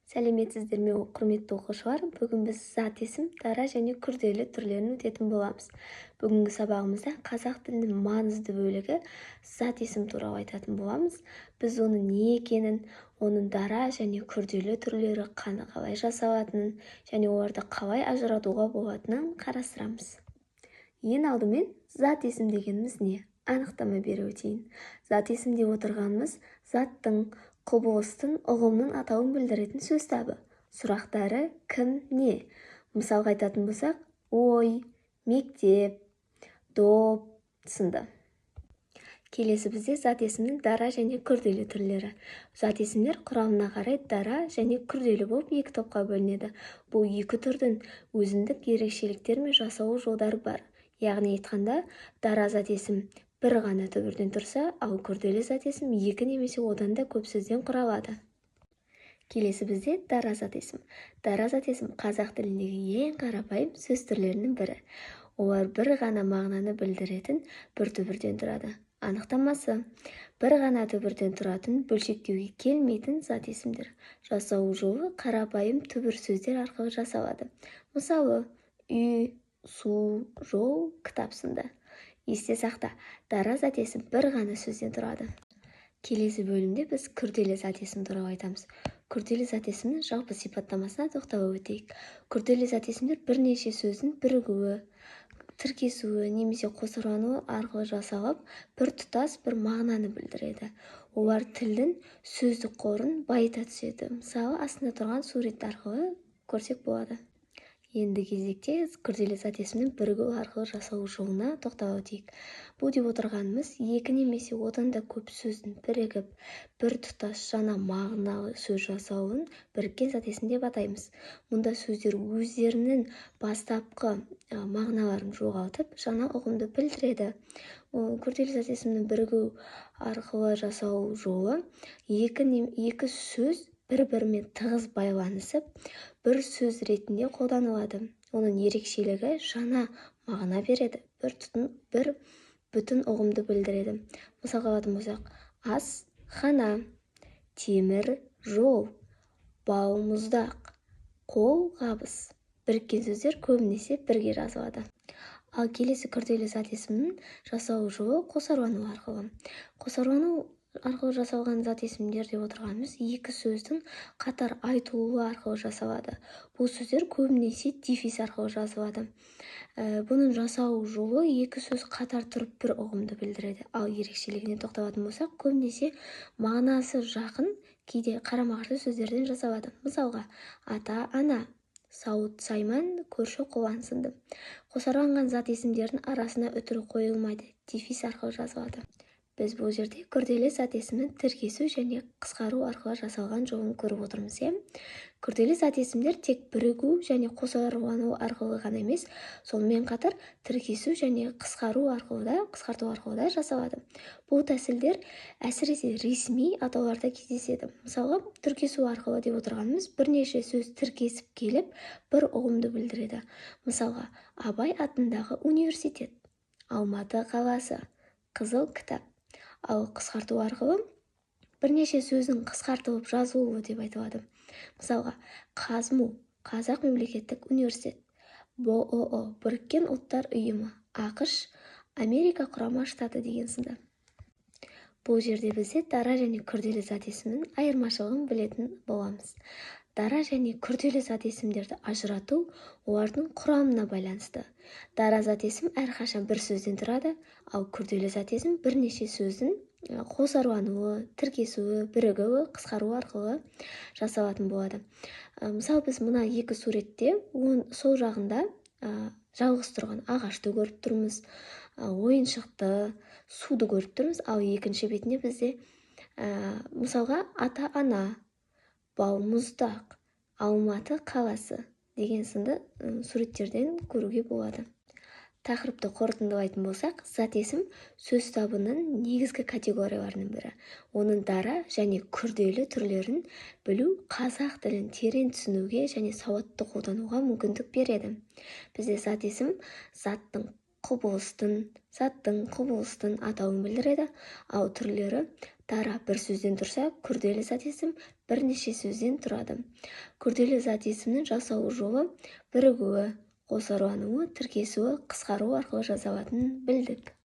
Сәлеметсіздер ме, құрметті оқушылар? Бүгін біз зат есім, дара және күрделі түрлерін өтетін боламыз. Бүгінгі сабағымызда қазақ тілінің маңызды бөлігі зат есім туралы айтатын боламыз. Біз оның не екенін, оның дара және күрделі түрлері қалай жасалатынын және оларды қалай ажыратуға болатынын қарастырамыз. Ең алдымен зат есім дегеніміз не? Анықтама бере өтейін. Зат есім деп отырғанымыз заттың, құбылыстың, ұғымның атауын білдіретін сөз табы. Сұрақтары кім, не? Мысалға айтатын болсақ, ой, мектеп, доп сынды. Келесі бізде зат есімнің дара және күрделі түрлері. Зат есімдер құрамына қарай дара және күрделі болып екі топқа бөлінеді. Бұл екі түрдің өзіндік ерекшеліктер мен жасалу жолдары бар. Яғни айтқанда, дара зат есім бір ғана түбірден тұрса, ал күрделі зат есім екі немесе одан да көп сөзден құралады. Келесі бізде дара зат есім. Дара зат есім қазақ тіліндегі ең қарапайым сөз түрлерінің бірі. Олар бір ғана мағынаны білдіретін бір түбірден тұрады. Анықтамасы: бір ғана түбірден тұратын, бөлшектеуге келмейтін зат есімдер. Жасалу жолы қарапайым түбір сөздер арқылы жасалады. Мысалы, үй, су, жол, кітап сынды. Есте сақта, дара зат есім бір ғана сөзден тұрады. Келесі бөлімде біз күрделі зат есім туралы айтамыз. Күрделі зат есімнің жалпы сипаттамасына тоқталып өтейік. Күрделі зат есімдер бірнеше сөздің бірігуі, тіркесуі немесе қосарлануы арқылы жасалып, бір тұтас бір мағынаны білдіреді. Олар тілдің сөздік қорын байыта түседі. Мысалы, астында тұрған сурет арқылы көрсек болады. Енді кезекте күрделі зат есімнің бірігу арқылы жасалу жолына тоқталып өтейік. Бұл деп отырғанымыз екі немесе одан да көп сөздің бірігіп, бір тұтас жаңа мағыналы сөз жасауын біріккен зат есім деп атаймыз. Мұнда сөздер өздерінің бастапқы мағыналарын жоғалтып, жаңа ұғымды білдіреді. Күрделі зат есімнің бірігу арқылы жасалу жолы екі сөз бір-бірімен тығыз байланысып, бір сөз ретінде қолданылады. Оның ерекшелігі жаңа мағына береді, бір бүтін ұғымды білдіреді. Мысалға алатын болсақ, ас, хана, темір, жол, бал, мұздақ, қол, қабыс. Біріккен сөздер көбінесе бірге жазылады. Ал келесі күрделі зат есімнің жасалу жолы қосарлану арқылы. Қосарлану арқылы жасалған зат есімдер деп отырғанымыз екі сөздің қатар айтылуы арқылы жасалады. Бұл сөздер көбінесе дефис арқылы жазылады. Бұның жасалу жолы екі сөз қатар тұрып бір ұғымды білдіреді. Ал ерекшелігіне тоқталатын болсақ, көбінесе мағынасы жақын, кейде қарама-қарсы сөздерден жасалады. Мысалға, ата, ана, сауыт, сайман, көрші, қолаң сынды. Қосарланған зат есімдердің арасына үтір қойылмайды, дефис арқылы жазылады. Біз бұл жерде күрделі зат есімнің тіркесу және қысқару арқылы жасалған жолын көріп отырмыз. Күрделі зат есімдер тек бірігу және қосарлану арқылы ғана емес, сонымен қатар тіркесу және қысқарту арқылы да жасалады. Бұл тәсілдер әсіресе ресми атауларда кездеседі. Мысалы, тіркесу арқылы деп отырғанымыз бірнеше сөз тіркесіп келіп, бір ұғымды білдіреді. Мысалға, Абай атындағы университет, Алматы қаласы, қызыл кітап. Ал қысқарту арқылы бірнеше сөздің қысқартылып жазылуы деп айтылады. Мысалға, қа-зу, Қазақ мемлекеттік университет, БО, Біріккен ұлттар ұйымы, ақш, Америка құрама штаты деген сынды. Бұл жерде бізде дара және күрделі зат есімнің айырмашылығын білетін боламыз. Дара және күрделі зат есімдерді ажырату олардың құрамына байланысты. Дара зат есім әрқашан бір сөзден тұрады, ал күрделі зат есім бірнеше сөздің қосарлануы, тіркесуі, бірігуі, қысқаруы арқылы жасалатын болады. Мысалы, біз мына екі суретте сол жағында жалғыз тұрған ағашты көріп тұрмыз, ойыншықты, суды көріп тұрмыз, ал екінші бетінде бізде мысалға ата, ана, бал, мұздақ, Алматы қаласы деген сынды суреттерден көруге болады. Тақырыпты қорытындылайтын болсақ, зат есім сөз табының негізгі категорияларының бірі. Оның дара және күрделі түрлерін білу қазақ тілін терең түсінуге және сауатты қолдануға мүмкіндік береді. Бізде зат есім заттың, құбылыстың атауын білдіреді, ал түрлері дара бір сөзден тұрса, күрделі зат есім бірнеше сөзден тұрады. Күрделі зат есімнің жасалу жолы, бірігуі, қосарлануы, тіркесуі, қысқаруы арқылы жасалатынын білдік.